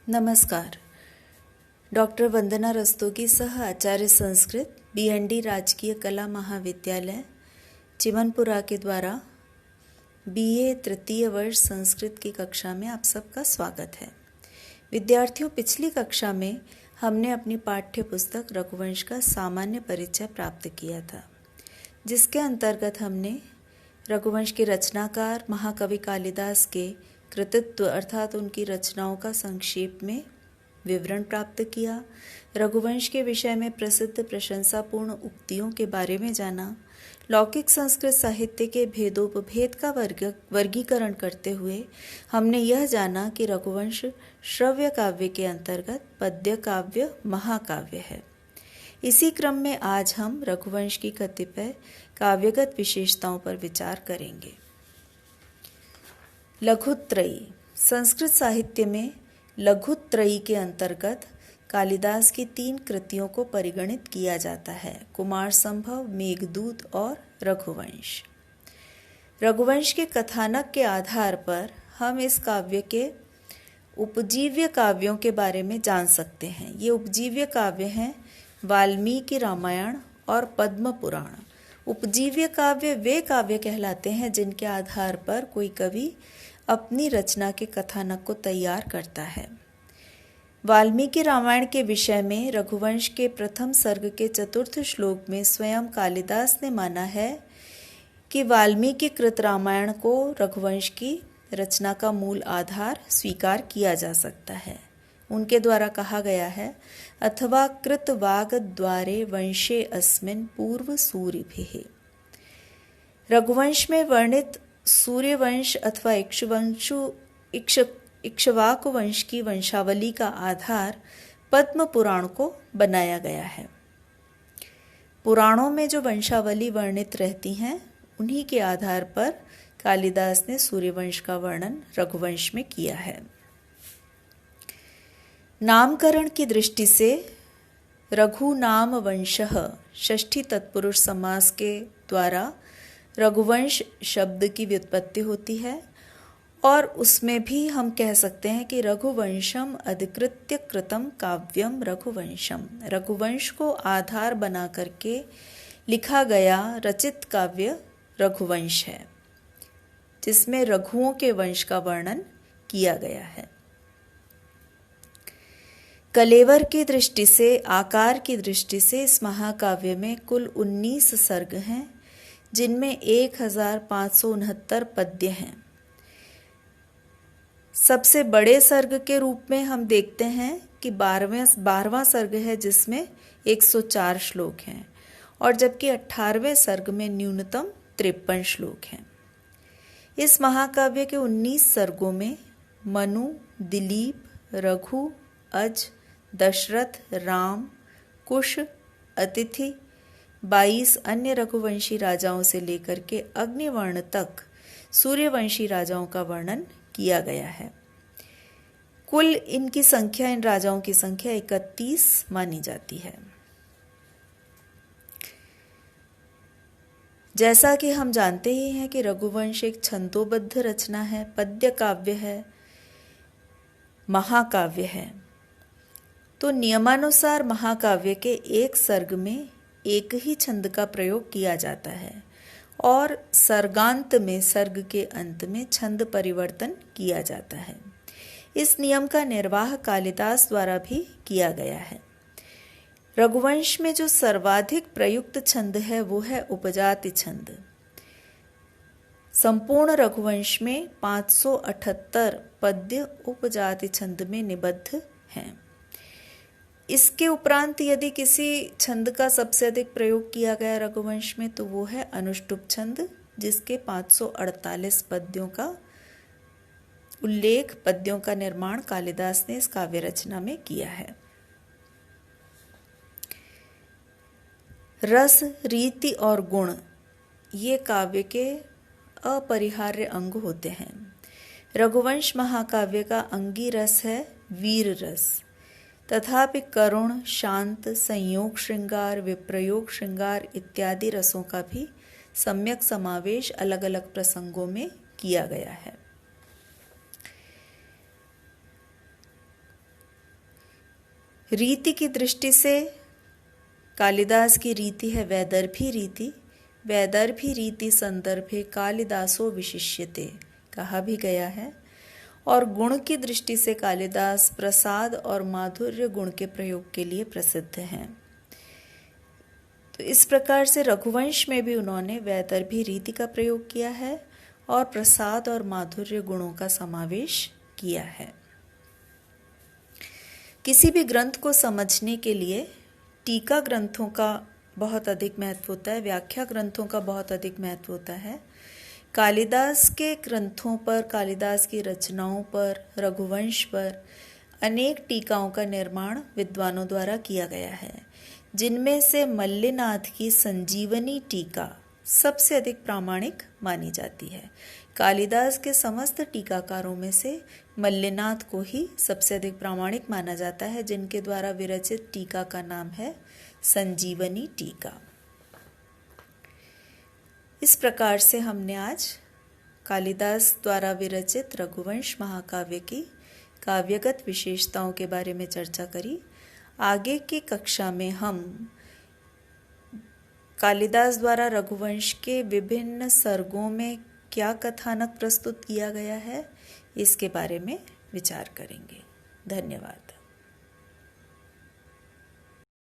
नमस्कार। डॉक्टर वंदना रस्तोगी सह आचार्य संस्कृत BND राजकीय कला महाविद्यालय चिमनपुरा के द्वारा BA तृतीय वर्ष संस्कृत की कक्षा में आप सबका स्वागत है। विद्यार्थियों, पिछली कक्षा में हमने अपनी पाठ्य पुस्तक रघुवंश का सामान्य परिचय प्राप्त किया था, जिसके अंतर्गत हमने रघुवंश के रचनाकार महाकवि कालिदास के कृतित्व अर्थात उनकी रचनाओं का संक्षेप में विवरण प्राप्त किया। रघुवंश के विषय में प्रसिद्ध प्रशंसापूर्ण उक्तियों के बारे में जाना। लौकिक संस्कृत साहित्य के भेदोपभेद का वर्गीकरण करते हुए हमने यह जाना कि रघुवंश श्रव्य काव्य के अंतर्गत पद्य काव्य महाकाव्य है। इसी क्रम में आज हम रघुवंश की कतिपय काव्यगत विशेषताओं पर विचार करेंगे। लघुत्रयी। संस्कृत साहित्य में लघुत्रयी के अंतर्गत कालिदास की 3 कृतियों को परिगणित किया जाता है: कुमार संभव, मेघदूत और रघुवंश। रघुवंश के कथानक के आधार पर हम इस काव्य के उपजीव्य काव्यों के बारे में जान सकते हैं। ये उपजीव्य काव्य हैं वाल्मीकि रामायण और पद्म पुराण। उपजीव्य काव्य वे काव्य कहलाते हैं जिनके आधार पर कोई कवि अपनी रचना के कथानक को तैयार करता है। वाल्मीकि रामायण के विषय में रघुवंश के प्रथम सर्ग के 4th श्लोक में स्वयं कालिदास ने माना है कि वाल्मीकि कृत रामायण को रघुवंश की रचना का मूल आधार स्वीकार किया जा सकता है। उनके द्वारा कहा गया है, अथवा कृत वाग द्वारे वंशे अस्मिन् पूर्व सूरिभिः। रघुवंश में वर्णित सूर्यवंश अथवा इक्ष्वाकु वंश की वंशावली का आधार पद्म पुराण को बनाया गया है। पुराणों में जो वंशावली वर्णित रहती हैं, उन्हीं के आधार पर कालिदास ने सूर्यवंश का वर्णन रघुवंश में किया है। नामकरण की दृष्टि से रघु नाम वंशः षष्ठी तत्पुरुष समास के द्वारा रघुवंश शब्द की व्युत्पत्ति होती है और उसमें भी हम कह सकते हैं कि रघुवंशम अधिकृत्य कृतम काव्यम रघुवंशम। रघुवंश को आधार बना करके लिखा गया रचित काव्य रघुवंश है, जिसमें रघुओं के वंश का वर्णन किया गया है। कलेवर की दृष्टि से, आकार की दृष्टि से इस महाकाव्य में कुल 19 सर्ग हैं, जिनमें 1569 पद्य हैं। सबसे बड़े सर्ग के रूप में हम देखते हैं कि 12वां सर्ग है, जिसमें 104 श्लोक हैं, और जबकि 18वें सर्ग में न्यूनतम 53 श्लोक हैं। इस महाकाव्य के 19 सर्गों में मनु, दिलीप, रघु, अज, दशरथ, राम, कुश, अतिथि, 22 अन्य रघुवंशी राजाओं से लेकर के अग्निवर्ण तक सूर्यवंशी राजाओं का वर्णन किया गया है। कुल इनकी संख्या, इन राजाओं की संख्या 31 मानी जाती है। जैसा कि हम जानते ही हैं कि रघुवंश एक छंदोबद्ध रचना है, पद्य काव्य है, महाकाव्य है। तो नियमानुसार महाकाव्य के एक सर्ग में एक ही छंद का प्रयोग किया जाता है और सर्गांत में, सर्ग के अंत में छंद परिवर्तन किया जाता है। इस नियम का निर्वाह कालिदास द्वारा भी किया गया है। रघुवंश में जो सर्वाधिक प्रयुक्त छंद है वो है उपजाति छंद। संपूर्ण रघुवंश में 578 पद्य उपजाति छंद में निबद्ध हैं। इसके उपरांत यदि किसी छंद का सबसे अधिक प्रयोग किया गया रघुवंश में, तो वो है अनुष्टुप छंद, जिसके 548 पद्यों का उल्लेख, पद्यों का निर्माण कालिदास ने इस काव्य रचना में किया है। रस, रीति और गुण ये काव्य के अपरिहार्य अंग होते हैं। रघुवंश महाकाव्य का अंगी रस है वीर रस। तथापि करुण, शांत, संयोग श्रृंगार, विप्रयोग श्रृंगार इत्यादि रसों का भी सम्यक समावेश अलग अलग प्रसंगों में किया गया है। रीति की दृष्टि से कालिदास की रीति है वैदर्भी रीति। वैदर्भी रीति संदर्भे कालिदासो विशिष्यते कहा भी गया है। और गुण की दृष्टि से कालिदास प्रसाद और माधुर्य गुण के प्रयोग के लिए प्रसिद्ध हैं। तो इस प्रकार से रघुवंश में भी उन्होंने वैदर्भी रीति का प्रयोग किया है और प्रसाद और माधुर्य गुणों का समावेश किया है। किसी भी ग्रंथ को समझने के लिए टीका ग्रंथों का बहुत अधिक महत्व होता है, व्याख्या ग्रंथों का बहुत अधिक महत्व होता है। कालिदास के ग्रंथों पर, कालिदास की रचनाओं पर, रघुवंश पर अनेक टीकाओं का निर्माण विद्वानों द्वारा किया गया है, जिनमें से मल्लिनाथ की संजीवनी टीका सबसे अधिक प्रामाणिक मानी जाती है। कालिदास के समस्त टीकाकारों में से मल्लिनाथ को ही सबसे अधिक प्रामाणिक माना जाता है, जिनके द्वारा विरचित टीका का नाम है संजीवनी टीका। इस प्रकार से हमने आज कालिदास द्वारा विरचित रघुवंश महाकाव्य की काव्यगत विशेषताओं के बारे में चर्चा करी। आगे की कक्षा में हम कालिदास द्वारा रघुवंश के विभिन्न सर्गों में क्या कथानक प्रस्तुत किया गया है, इसके बारे में विचार करेंगे। धन्यवाद।